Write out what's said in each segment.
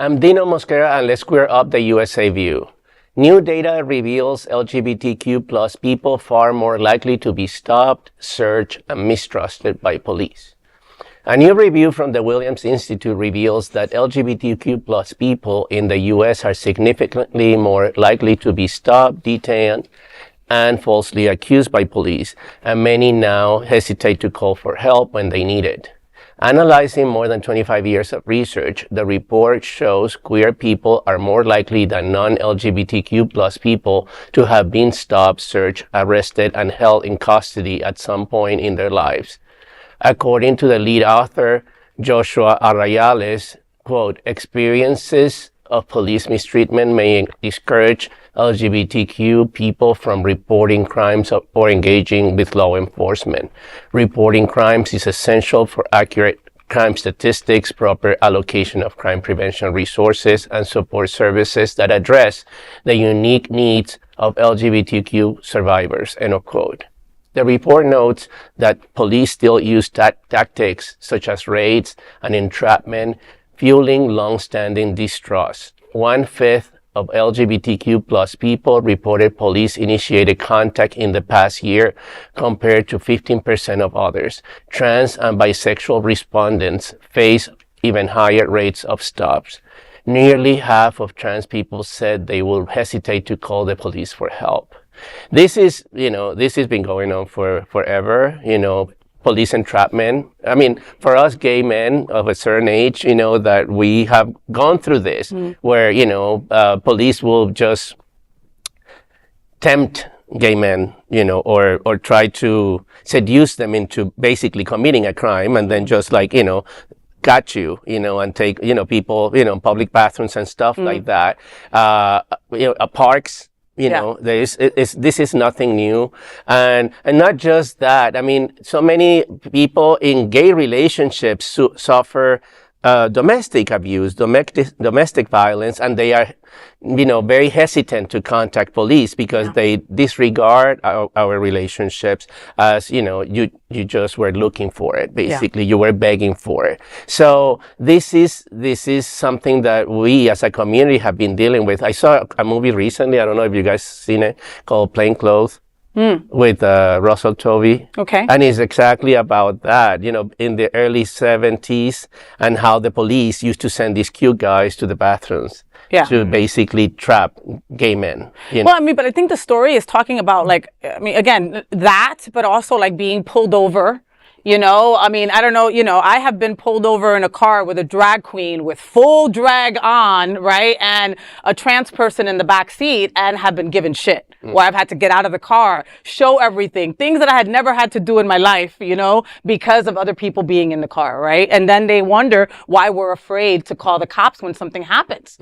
I'm Dino Mosquera, and let's square up the USA view. New data reveals LGBTQ plus people far more likely to be stopped, searched, and mistrusted by police. A new review from the Williams Institute reveals that LGBTQ plus people in the US are significantly more likely to be stopped, detained, and falsely accused by police, and many now hesitate to call for help when they need it. Analyzing more than 25 years of research, the report shows queer people are more likely than non-LGBTQ plus people to have been stopped, searched, arrested, and held in custody at some point in their lives. According to the lead author, Joshua Arrayales, quote, experiences of police mistreatment may discourage LGBTQ people from reporting crimes or engaging with law enforcement. Reporting crimes is essential for accurate crime statistics, proper allocation of crime prevention resources, and support services that address the unique needs of LGBTQ survivors, end of quote. The report notes that police still use tactics such as raids and entrapment, fueling long-standing distrust. 1/5 of LGBTQ plus people reported police-initiated contact in the past year, compared to 15% of others. Trans and bisexual respondents face even higher rates of stops. Nearly half of trans people said they will hesitate to call the police for help. This has been going on for forever, police entrapment. I mean, for us gay men of a certain age, that we have gone through this, where, police will just tempt gay men, or try to seduce them into basically committing a crime, and then just got you, and take, people, public bathrooms and stuff like that. Parks. This is nothing new. And not just that. I mean, so many people in gay relationships suffer domestic abuse, domestic violence, and they are, very hesitant to contact police because they disregard our relationships as, you just were looking for it. Basically, you were begging for it. So this is something that we as a community have been dealing with. I saw a movie recently. I don't know if you guys seen it, called Plain Clothes. With Russell Tovey. Okay. And it's exactly about that, in the early 70s, and how the police used to send these cute guys to the bathrooms to basically trap gay men. Well, I mean, but I think the story is talking about, again, that, but also being pulled over. I mean, I don't know, I have been pulled over in a car with a drag queen with full drag on, right? And a trans person in the back seat, and have been given shit where I've had to get out of the car, show everything, things that I had never had to do in my life, because of other people being in the car, right? And then they wonder why we're afraid to call the cops when something happens.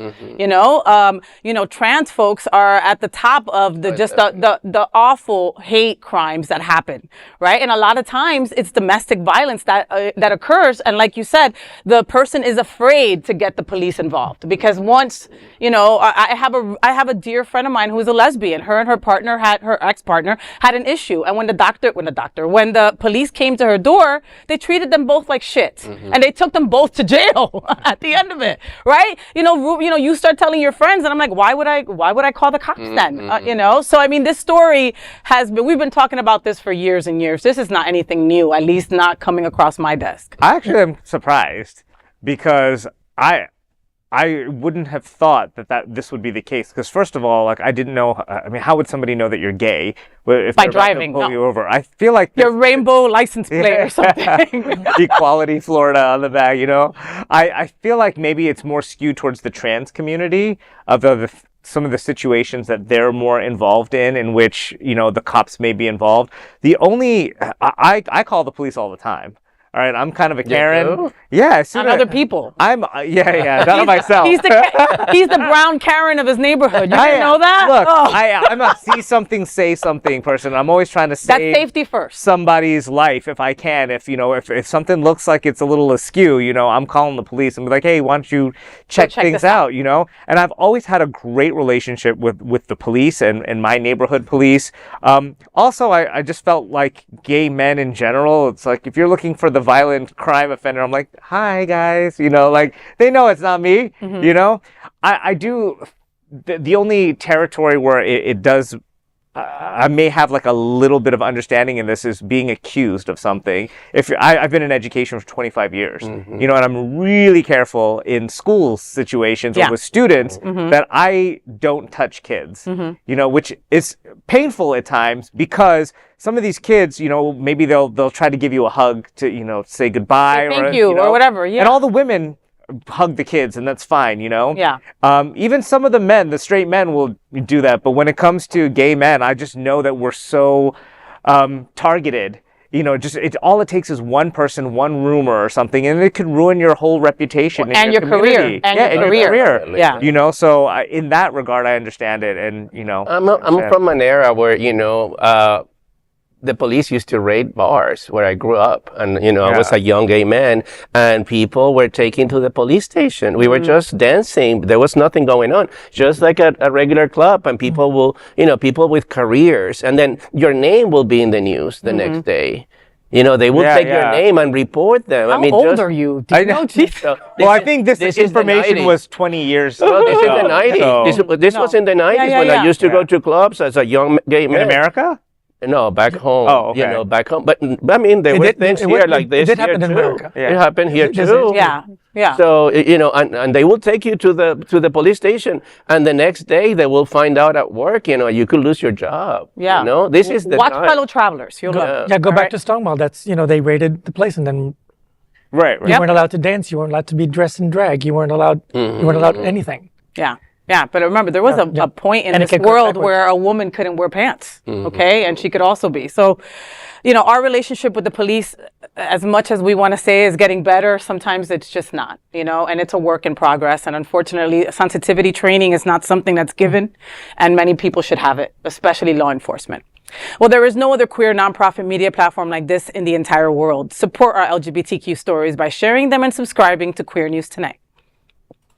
Trans folks are at the top of the awful hate crimes that happen, right? And a lot of times it's domestic violence that occurs, and like you said, the person is afraid to get the police involved because once, I have a dear friend of mine who's a lesbian. Her and her ex-partner had an issue, and when the police came to her door, they treated them both like shit, and they took them both to jail at the end of it, right? You start telling your friends, and I'm like, why would I call the cops then? So I mean, this story we've been talking about this for years and years. This is not anything new, at least not coming across my desk. I actually am surprised because I wouldn't have thought that this would be the case. Because first of all, I didn't know. I mean, how would somebody know that you're gay if by driving? Pull you over. I feel like your rainbow license plate or something. Equality, Florida on the back. I feel like maybe it's more skewed towards the trans community of some of the situations that they're more involved in which the cops may be involved. I call the police all the time. All right, I'm kind of a Karen. Yeah, on other people. I'm not on myself. He's the brown Karen of his neighborhood. You didn't know that? Look, I'm a see something, say something person. I'm always trying to save that's safety first. Somebody's life if I can. If if something looks like it's a little askew, I'm calling the police and be like, hey, why don't you check things out? And I've always had a great relationship with the police and my neighborhood police. Also, I just felt like gay men in general. It's like if you're looking for the the violent crime offender, I'm like, hi guys, you know, like they know it's not me, you know. I do, the only territory where it does, I may have like a little bit of understanding in this is being accused of something. I've been in education for 25 years, you know, and I'm really careful in school situations or with students that I don't touch kids, you know, which is painful at times because some of these kids, you know, maybe they'll try to give you a hug to, you know, say goodbye Thank you, know, or whatever. Yeah. And all the women hug the kids, and that's fine, you know? Yeah. Even some of the straight men will do that, but when it comes to gay men, I just know that we're so targeted. You know, all it takes is one person, one rumor or something, and it could ruin your whole reputation and your career. And your career. Yeah. You know, so in that regard, I understand it, and you know. I'm from an era where, you know, the police used to raid bars where I grew up, and you know, I was a young gay man, and people were taken to the police station. We were just dancing. There was nothing going on, just like a regular club, and people will, you know, people with careers, and then your name will be in the news the next day. You know, they will take your name and report them. How old are you? Do you know? Well, I think this information was 20 years ago. Well, this is the 90s. This was in the 90s when I used to go to clubs as a young gay man. In America? No, back home. Oh, okay. You know, back home. But I mean, there were things here like this. It did happen in America. It happened here too. Yeah. So, you know, and they will take you to the police station, and the next day they will find out at work, you know, you could lose your job. Yeah. You know, this is the Watch time. Fellow Travelers. You'll love it. Yeah, go back to Stonewall. That's, you know, they raided the place, and then Right. you weren't allowed to dance. You weren't allowed to be dressed in drag. You weren't allowed. You weren't allowed anything. Yeah. Yeah, but remember, there was a point in And it this could go world backwards. where a woman couldn't wear pants, okay? And she could also be. So, you know, our relationship with the police, as much as we want to say is getting better, sometimes it's just not, you know, and it's a work in progress. And unfortunately, sensitivity training is not something that's given, and many people should have it, especially law enforcement. Well, there is no other queer nonprofit media platform like this in the entire world. Support our LGBTQ stories by sharing them and subscribing to Queer News Tonight.